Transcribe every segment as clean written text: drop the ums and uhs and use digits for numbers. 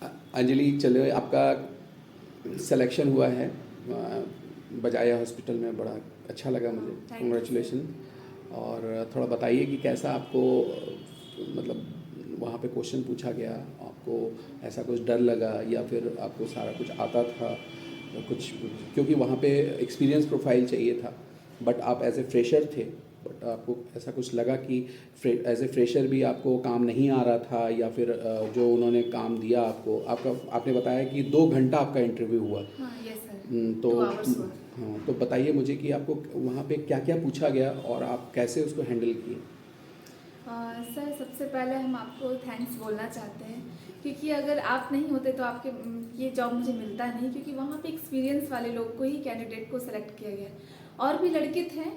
अंजलि, चलो आपका सिलेक्शन हुआ है बजाया हॉस्पिटल में, बड़ा अच्छा लगा मुझे, थैंक यू सर। कॉन्ग्रेचुलेशन। और थोड़ा बताइए कि कैसा आपको मतलब वहाँ पे क्वेश्चन पूछा गया, आपको ऐसा कुछ डर लगा या फिर आपको सारा कुछ आता था कुछ, क्योंकि वहाँ पे एक्सपीरियंस प्रोफाइल चाहिए था, बट आप एज ए फ्रेशर थे, बट आपको ऐसा कुछ लगा कि एज ए फ्रेशर भी आपको काम नहीं आ रहा था, या फिर जो उन्होंने काम दिया आपको, आपने बताया कि 2 घंटा आपका इंटरव्यू हुआ। हाँ यस सर, तो 2 आवर्स हुआ। हाँ, तो बताइए मुझे कि आपको वहाँ पे क्या क्या पूछा गया और आप कैसे उसको हैंडल किए। सर सबसे पहले हम आपको थैंक्स बोलना चाहते हैं, क्योंकि अगर आप नहीं होते तो आपके ये जॉब मुझे मिलता नहीं, क्योंकि वहाँ पे एक्सपीरियंस वाले लोग को ही कैंडिडेट को सिलेक्ट किया गया। और भी लड़के थे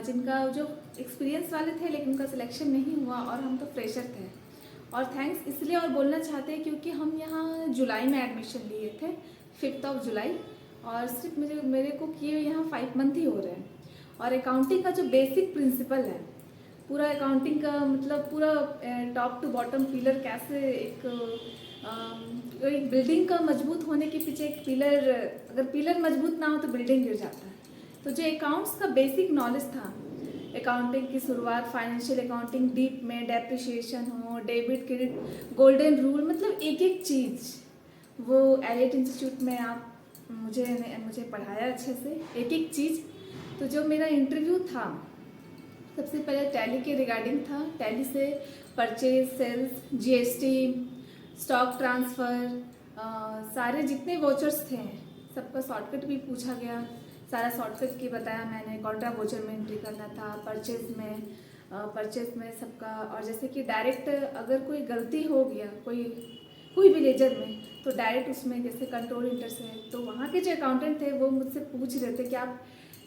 जिनका जो एक्सपीरियंस वाले थे लेकिन उनका सिलेक्शन नहीं हुआ, और हम तो फ्रेशर थे। और थैंक्स इसलिए और बोलना चाहते हैं क्योंकि हम यहाँ जुलाई में एडमिशन लिए थे, 5 जुलाई, और सिर्फ मेरे को किए यहाँ 5 मंथ ही हो रहे हैं। और अकाउंटिंग का जो बेसिक प्रिंसिपल है, पूरा अकाउंटिंग का मतलब पूरा टॉप टू बॉटम पिलर कैसे एक बिल्डिंग का मजबूत होने के पीछे एक पिलर, अगर पिलर मजबूत ना हो तो बिल्डिंग गिर जाता है। तो जो अकाउंट्स का बेसिक नॉलेज था, अकाउंटिंग की शुरुआत फाइनेंशियल अकाउंटिंग डीप में, डेप्रिसिएशन हो, डेबिट क्रेडिट, गोल्डन रूल, मतलब एक एक चीज़ वो एलिट इंस्टीट्यूट में आप मुझे पढ़ाया अच्छे से, एक एक चीज़। तो जो मेरा इंटरव्यू था सबसे पहले टैली के रिगार्डिंग था, टैली से purchase, sales, GST, stock transfer, सारे जितने वोचर्स थे सबका शॉर्टकट भी पूछा गया। सारा शॉर्टकट की बताया मैंने, कॉन्ट्रा वोचर में एंट्री करना था, परचेज में सबका। और जैसे कि डायरेक्ट अगर कोई गलती हो गया कोई भी लेजर में, तो डायरेक्ट उसमें जैसे कंट्रोल इंटर से, तो वहाँ के जो अकाउंटेंट थे वो मुझसे पूछ रहे थे कि आप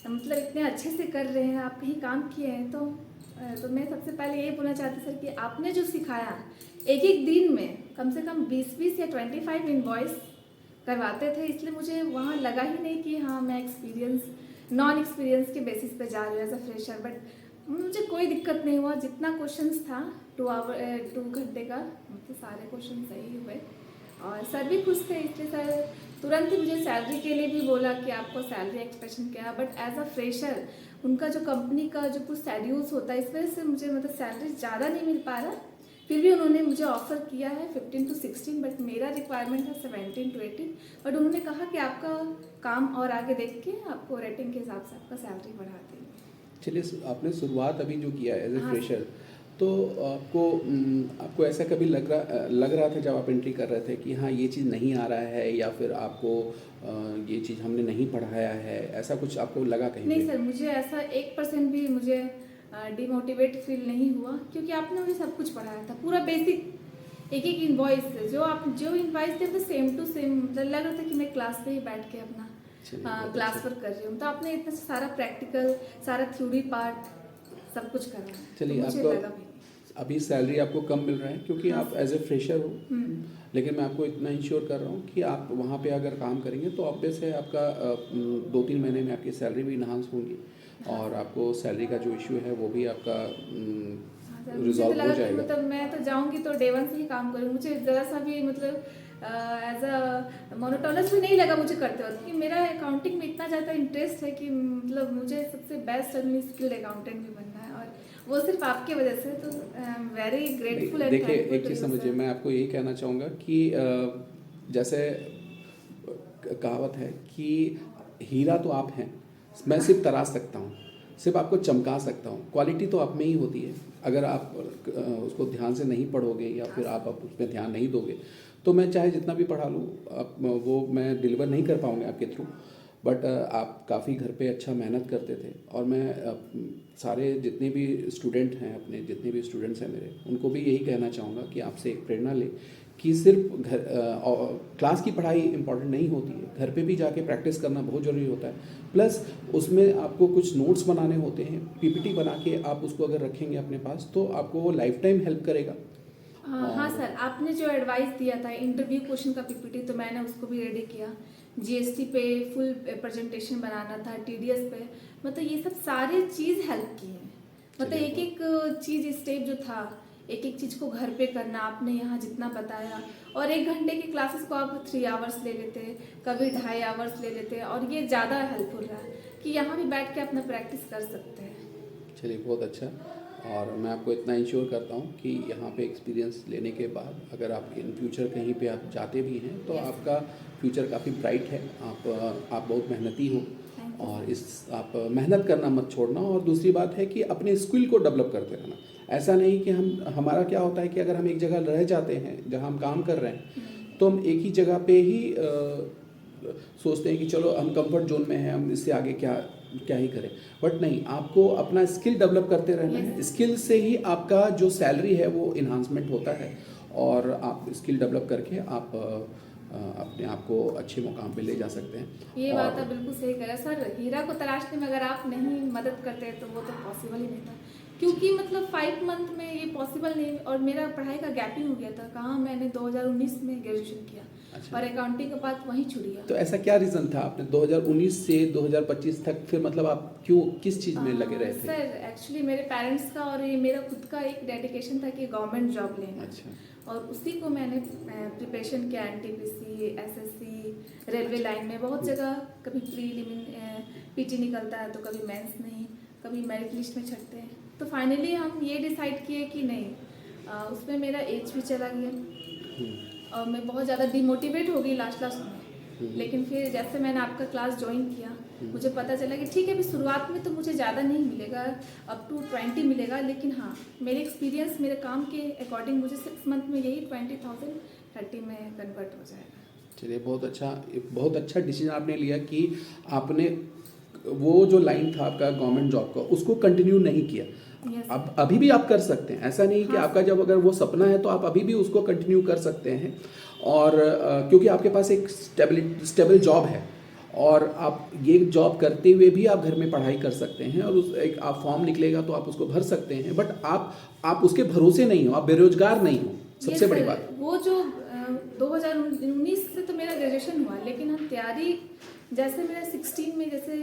मतलब इतने अच्छे से कर रहे हैं, आप कहीं काम किए हैं। तो मैं सबसे पहले ये बोलना चाहती सर कि आपने जो सिखाया, एक एक दिन में कम से कम 20 या 25 इनवॉइस करवाते थे, इसलिए मुझे वहाँ लगा ही नहीं कि हाँ मैं नॉन एक्सपीरियंस के बेसिस पे जा रही हूँ एज अ फ्रेशर। बट मुझे कोई दिक्कत नहीं हुआ, जितना क्वेश्चंस था 2 घंटे का, मुझसे सारे क्वेश्चन सही हुए और सर भी खुश थे। इसलिए सर तुरंत ही मुझे सैलरी के लिए भी बोला कि आपको सैलरी एक्सपेक्टेशन क्या है। बट एज अ फ्रेशर उनका जो कंपनी का जो कुछ शेड्यूल्स होता है, इस वजह से मुझे मतलब सैलरी ज़्यादा नहीं मिल पा रहा। फिर भी उन्होंने मुझे ऑफर किया है 15 to 16, बट मेरा रिक्वायरमेंट है 17 to 18। बट उन्होंने कहा कि आपका काम और आगे देख के आपको रेटिंग के हिसाब से आपका सैलरी बढ़ा देंगे। चलिए, आपने शुरुआत अभी जो किया है एज ए हाँ फ्रेशर, तो आपको ऐसा कभी लग रहा था जब आप एंट्री कर रहे थे कि हाँ ये चीज़ नहीं आ रहा है, या फिर आपको ये चीज़ हमने नहीं पढ़ाया है, ऐसा कुछ आपको लगा कहीं नहीं पे? सर, मुझे ऐसा 1% भी मुझे डिमोटिवेट फील नहीं हुआ, क्योंकि आपने मुझे सब कुछ पढ़ाया था, पूरा बेसिक एक एक इन्वॉइस जो इन्वॉइस थे वो सेम टू सेम, मतलब लग रहा था कि मैं क्लास पे ही बैठ के अपना चलिए, बहुत क्लास अच्छा। वर्क कर रही हूँ। तो आपने इतना सारा प्रैक्टिकल, सारा थ्योरी पार्ट सब कुछ कराया, तो चलिए, मुझे आपका लगा भी। अभी सैलरी आपको कम मिल रहा है क्योंकि हाँ आप सर। एज ए फ्रेशर हो, हम्म। लेकिन मैं आपको इतना इंश्योर कर रहा हूँ कि आप वहाँ पे अगर काम करेंगे तो ऑब्वियस है आपका 2-3 महीने में आपकी सैलरी भी इन्हांस होगी, हाँ और सर। आपको सैलरी का जो इशू है वो भी आपका हाँ सर, मुझे तो रिजॉल्व हो लगा कि जाएगा। मतलब मैं तो जाऊंगी तो डे वन से ही काम करूँगी, मुझे ज़रा सा भी मतलब एज अ मोनोटोनस भी नहीं लगा मुझे करते वक्त, कि मेरा अकाउंटिंग में इतना ज़्यादा इंटरेस्ट है कि मतलब मुझे सबसे बेस्ट और स्किल्ड अकाउंटेंट भी बनना है, और वो सिर्फ आपके वजह से। तो आई एम वेरी ग्रेटफुल नहीं, एंड देखिए, थैंकफुल एक टू चीज़ यू समझिए, सर। मैं आपको यही कहना चाहूँगा कि जैसे कहावत है कि हीरा तो आप हैं, मैं सिर्फ तराश सकता हूँ, सिर्फ आपको चमका सकता हूँ, क्वालिटी तो आप में ही होती है। अगर आप उसको ध्यान से नहीं पढ़ोगे या फिर आप उस पर ध्यान नहीं दोगे, तो मैं चाहे जितना भी पढ़ा लूँ, वो मैं डिलीवर नहीं कर पाऊँगा आपके थ्रू। बट आप काफ़ी घर पे अच्छा मेहनत करते थे, और मैं सारे जितने भी स्टूडेंट हैं, अपने जितने भी स्टूडेंट्स हैं मेरे, उनको भी यही कहना चाहूँगा कि आपसे एक प्रेरणा ले कि सिर्फ क्लास की पढ़ाई इंपॉर्टेंट नहीं होती है, घर पे भी जाके प्रैक्टिस करना बहुत ज़रूरी होता है। प्लस उसमें आपको कुछ नोट्स बनाने होते हैं, पीपीटी बना के आप उसको अगर रखेंगे अपने पास तो आपको वो लाइफ टाइम हेल्प करेगा। हाँ और सर, आपने जो एडवाइस दिया था इंटरव्यू क्वेश्चन का पीपीटी, तो मैंने उसको भी रेडी किया। जीएसटी पे फुल प्रेजेंटेशन बनाना था, टीडीएस पे, मतलब ये सब सारी चीज़ हेल्प की है। मतलब चलिए, एक बहुत एक चीज़ स्टेप जो था, एक एक चीज़ को घर पे करना, आपने यहाँ जितना बताया, और 1 घंटे की क्लासेस को आप 3 आवर्स ले लेते, कभी 2.5 आवर्स ले लेते, और ये ज़्यादा हेल्पफुल रहा कि यहाँ भी बैठ के अपना प्रैक्टिस कर सकते हैं। चलिए बहुत अच्छा। और मैं आपको इतना इंश्योर करता हूँ कि यहाँ पे एक्सपीरियंस लेने के बाद अगर आप इन फ्यूचर कहीं पे आप जाते भी हैं तो Yes. आपका फ्यूचर काफ़ी ब्राइट है। आप बहुत मेहनती हो Thank you. और आप मेहनत करना मत छोड़ना। और दूसरी बात है कि अपने स्किल को डेवलप करते रहना। ऐसा नहीं कि हमारा क्या होता है कि अगर हम एक जगह रह जाते हैं जहाँ हम काम कर रहे हैं तो हम एक ही जगह पे ही सोचते हैं कि चलो हम कंफर्ट जोन में हैं, हम इससे आगे क्या ही करें। बट नहीं, आपको अपना स्किल डेवलप करते रहना है। स्किल से ही आपका जो सैलरी है वो इन्हांसमेंट होता है और आप स्किल डेवलप करके आप अपने आप को अच्छे मुकाम पे ले जा सकते हैं। ये बात आप बिल्कुल सही कह रहे हैं सर। हीरा को तलाशने में अगर आप नहीं मदद करते तो वो तो पॉसिबल ही नहीं था, क्योंकि मतलब 5 मंथ में ये पॉसिबल नहीं। और मेरा पढ़ाई का गैपिंग हो गया था। कहाँ मैंने 2019 में ग्रेजुएशन किया। अच्छा। और अकाउंटिंग के बाद वहीं छूट गया। तो ऐसा क्या रीज़न था आपने 2019 से 2025 तक फिर मतलब आप किस चीज़ में लगे रहे थे? सर एक्चुअली मेरे पेरेंट्स का और ये मेरा खुद का एक डेडिकेशन था कि गवर्नमेंट जॉब लेना। अच्छा। और उसी को मैंने प्रिपरेशन किया, एनटीपीसी, एसएससी, रेलवे लाइन में बहुत जगह, कभी पीटी निकलता है तो कभी मेंस नहीं, कभी मेरिट लिस्ट में छटते हैं। तो फाइनली हम ये डिसाइड किए कि नहीं, उसमें मेरा एज भी चला गया और मैं बहुत ज़्यादा डिमोटिवेट हो गई लास्ट में। लेकिन फिर जैसे मैंने आपका क्लास ज्वाइन किया, मुझे पता चला कि ठीक है, अभी शुरुआत में तो मुझे ज़्यादा नहीं मिलेगा, अप टू 20 मिलेगा, लेकिन हाँ मेरे एक्सपीरियंस, मेरे काम के अकॉर्डिंग मुझे 6 मंथ में यही 20,000 30 में कन्वर्ट हो जाएगा। चलिए बहुत अच्छा डिसीजन आपने लिया कि आपने वो जो लाइन था आपका गवर्नमेंट जॉब का उसको कंटिन्यू नहीं किया। Yes. अब अभी भी आप कर सकते हैं, ऐसा नहीं कि हाँ। आपका जब अगर वो सपना है तो आप अभी भी उसको कंटिन्यू कर सकते हैं। और क्योंकि आपके पास एक स्टेबल जॉब है और आप ये जॉब करते हुए भी आप घर में पढ़ाई कर सकते हैं और उस एक आप फॉर्म निकलेगा तो आप उसको भर सकते हैं। बट आप उसके भरोसे नहीं हो, आप बेरोजगार नहीं हो, सबसे बड़ी बात। वो जो 2019 से तो मेरा ग्रेजुएशन हुआ, लेकिन हम तैयारी जैसे मेरा 16 में जैसे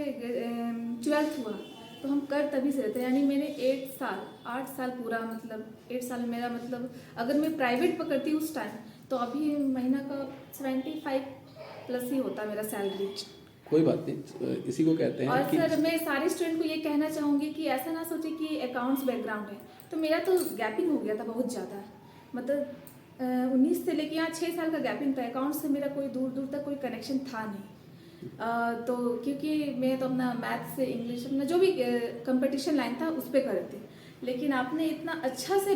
12th हुआ तो हम कर तभी से रहते, यानी मैंने 8 साल पूरा, मतलब 8 साल मेरा, मतलब अगर मैं प्राइवेट पकड़ती उस टाइम तो अभी महीना का 75 प्लस ही होता मेरा सैलरी। कोई बात नहीं, इसी को कहते हैं और कि सर मैं सारे स्टूडेंट को ये कहना चाहूँगी कि ऐसा ना सोचे कि अकाउंट्स बैकग्राउंड है तो मेरा तो गैपिंग हो गया था बहुत ज़्यादा, मतलब 19 से लेके यहाँ 6 साल का गैपिंग था। अकाउंट्स से मेरा कोई दूर तक कोई कनेक्शन था नहीं। तो क्योंकि मैं तो अपना मैथ से इंग्लिश, अपना जो भी कंपटीशन लाइन था उस पर कर रही थी। लेकिन आपने इतना अच्छा से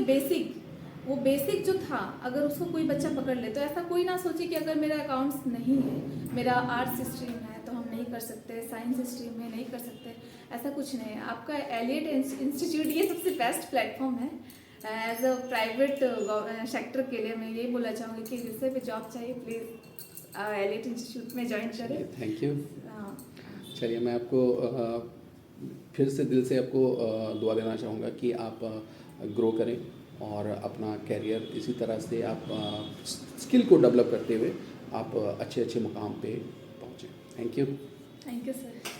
वो बेसिक जो था, अगर उसको कोई बच्चा पकड़ ले तो ऐसा कोई ना सोचे कि अगर मेरा अकाउंट्स नहीं है, मेरा आर्ट्स स्ट्रीम है तो हम नहीं कर सकते, साइंस स्ट्रीम में नहीं कर सकते, ऐसा कुछ नहीं है। आपका एलियट इंस्टीट्यूट ये सबसे बेस्ट प्लेटफॉर्म है एज अ प्राइवेट सेक्टर के लिए। मैं ये बोलना चाहूँगी कि जिससे भी जॉब चाहिए प्लीज़ एलियट इंस्टीट्यूट में ज्वाइन करें। Thank you. चलिए मैं आपको फिर से दिल से आपको दुआ देना चाहूँगा कि आप ग्रो करें और अपना कैरियर इसी तरह से आप स्किल को डेवलप करते हुए आप अच्छे मुकाम पे पहुँचें। Thank you sir.